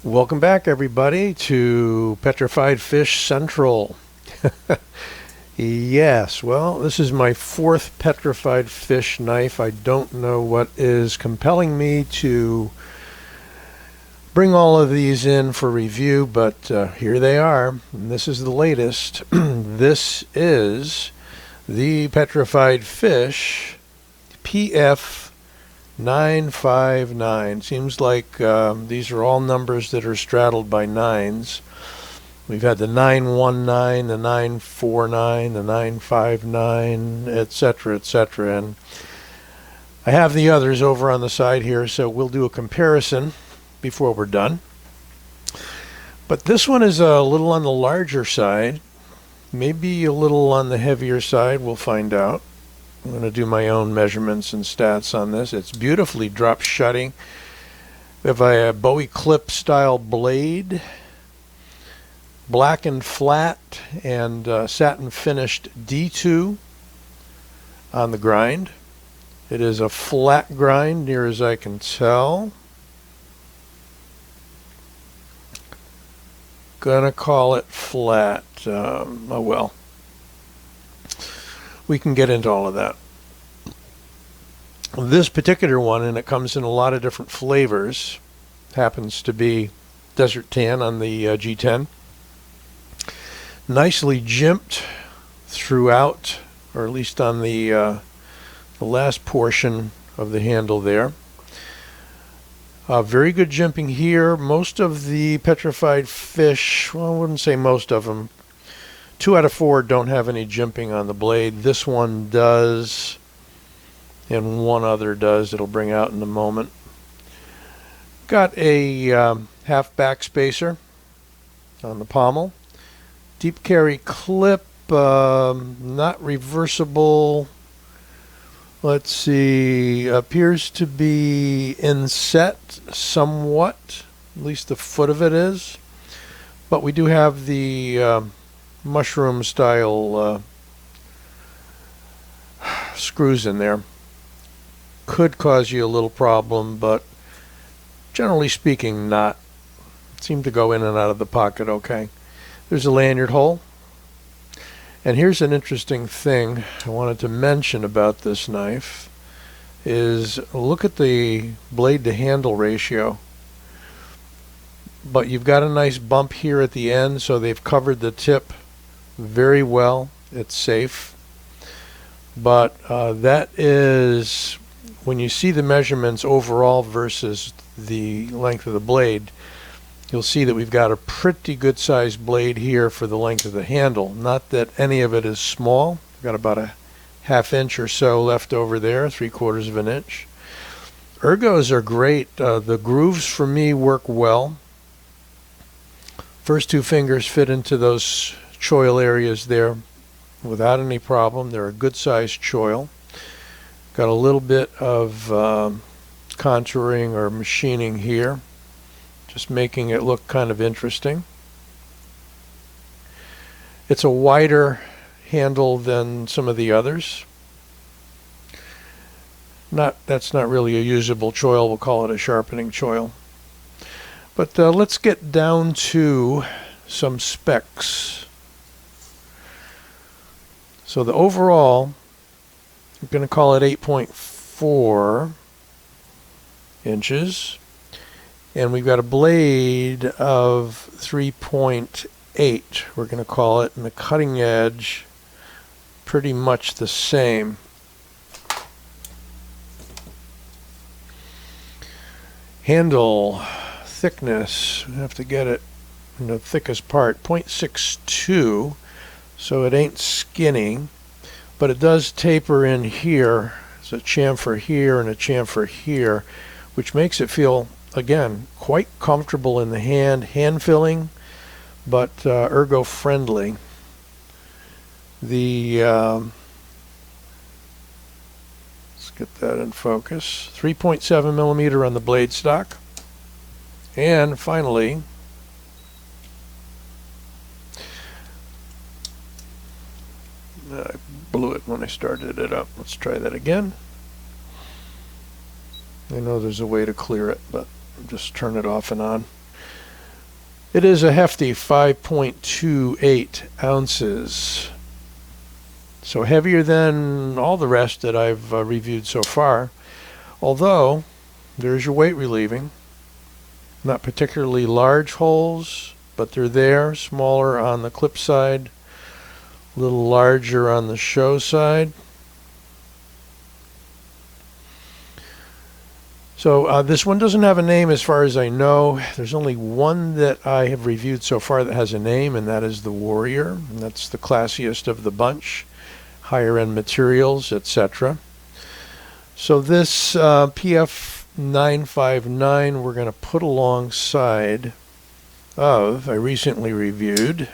Welcome back, everybody, to Petrified Fish Central. Yes, well, this is my fourth petrified fish knife. I don't know what is compelling me to bring all of these in for review, but here they are. And this is the latest. This is the Petrified Fish PF959. Seems like these are all numbers that are straddled by nines. We've had the 919, the 949, the 959, etc., etc. And I have the others over on the side here, so we'll do a comparison before we're done. But this one is a little on the larger side, maybe a little on the heavier side. We'll find out. I'm going to do my own measurements and stats on this. It's beautifully drop shutting. We have a bowie clip style blade, black and flat, and satin finished D2 on the grind. It is a flat grind, near as I can tell. Gonna call it flat. Oh well. We can get into all of that. This particular one, and it comes in a lot of different flavors, happens to be Desert Tan on the G10. Nicely jimped throughout, or at least on the last portion of the handle there. Very good jimping here. Most of the petrified fish, well, I wouldn't say most of them, 2 out of 4 don't have any jimping on the blade. This one does, and one other does. It'll bring out in a moment. Got a half back spacer on the pommel. Deep carry clip, not reversible. Let's see, appears to be inset somewhat, at least the foot of it is. But we do have the mushroom style screws in there. Could cause you a little problem, but generally speaking not. Seem to go in and out of the pocket okay. There's a lanyard hole. And here's an interesting thing I wanted to mention about this knife is look at the blade to handle ratio. But you've got a nice bump here at the end, so they've covered the tip very well. It's safe. But that is, when you see the measurements overall versus the length of the blade, you'll see that we've got a pretty good sized blade here for the length of the handle. Not that any of it is small. We've got about a ½ inch or so left over there, 3/4 of an inch. Ergos are great. The grooves for me work well. First 2 fingers fit into those choil areas there without any problem. They're a good sized choil. Got a little bit of contouring or machining here, just making it look kind of interesting. It's a wider handle than some of the others. That's not really a usable choil. We'll call it a sharpening choil. But let's get down to some specs. So the overall, I'm going to call it 8.4 inches. And we've got a blade of 3.8, we're going to call it, and the cutting edge pretty much the same. Handle thickness, we have to get it in the thickest part, 0.62, so it ain't skinny, but it does taper in here. There's a chamfer here and a chamfer here, which makes it feel, again, quite comfortable in the hand filling, but ergo friendly. The let's get that in focus. 3.7 millimeter on the blade stock, and finally, I blew it when I started it up. Let's try that again. I know there's a way to clear it, but just turn it off and on. It is a hefty 5.28 ounces. So heavier than all the rest that I've reviewed so far. Although, there's your weight relieving. Not particularly large holes, but they're there. Smaller on the clip side, a little larger on the show side. So this one doesn't have a name as far as I know. There's only one that I have reviewed so far that has a name, and that is the Warrior. And that's the classiest of the bunch. Higher end materials, etc. So this PF959 we're going to put alongside of, I recently reviewed,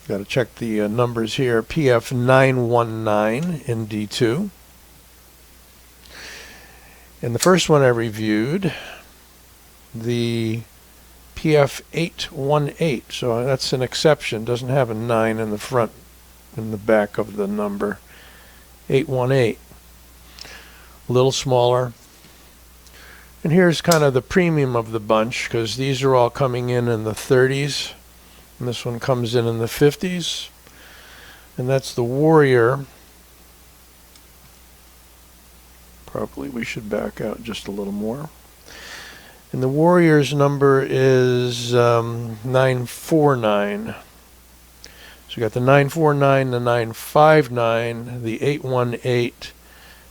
got to check the numbers here, PF919 in D2. And the first one I reviewed, the PF818, so that's an exception, doesn't have a 9 in the front, in the back of the number. 818, a little smaller. And here's kind of the premium of the bunch, because these are all coming in the 30s, and this one comes in the 50s, and that's the Warrior. Probably we should back out just a little more. And the Warrior's number is 949. So you got the 949, the 959, the 818,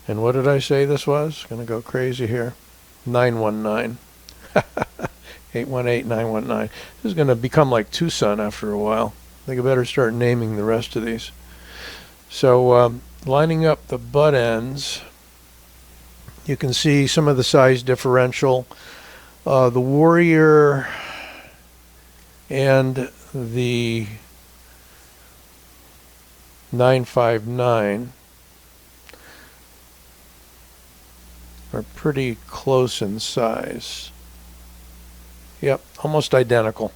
and what did I say this was? Going to go crazy here. 919. 818, 919. This is going to become like Tucson after a while. I think I better start naming the rest of these. So lining up the butt ends, you can see some of the size differential. The Warrior and the 959 are pretty close in size. Yep, almost identical.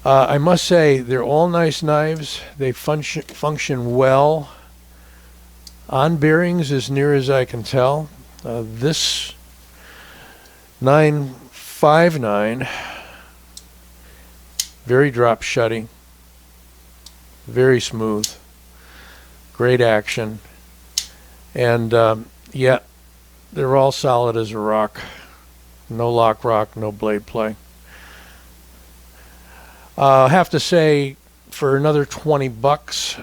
I must say they're all nice knives. They function well on bearings as near as I can tell. This 959, very drop shutty, very smooth, great action, and yet they're all solid as a rock. No lock rock, no blade play. I have to say, for another 20 bucks,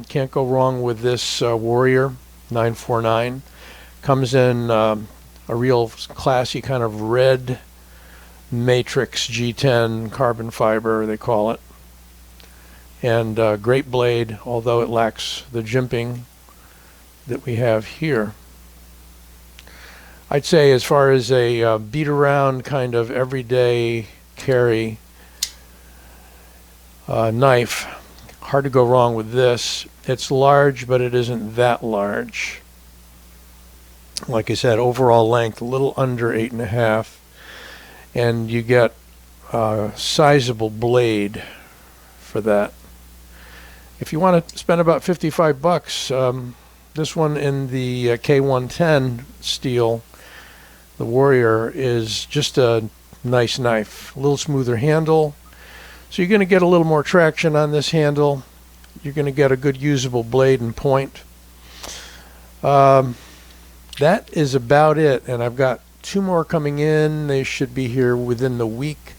can't go wrong with this Warrior 949. Comes in a real classy kind of red matrix G10 carbon fiber, they call it. And great blade, although it lacks the jimping that we have here. I'd say as far as a beat around kind of everyday carry knife, hard to go wrong with this. It's large, but it isn't that large. Like I said, overall length a little under 8.5, and you get a sizable blade for that. If you want to spend about 55 bucks, this one in the K110 steel, the Warrior, is just a nice knife. A little smoother handle. So you're going to get a little more traction on this handle. You're going to get a good usable blade and point. That is about it. And I've got 2 more coming in. They should be here within the week.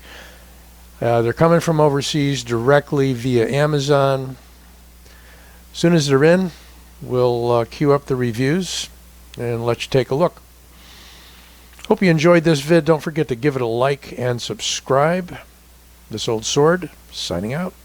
They're coming from overseas directly via Amazon. As soon as they're in, we'll queue up the reviews and let you take a look. Hope you enjoyed this vid. Don't forget to give it a like and subscribe. This Old Sword, signing out.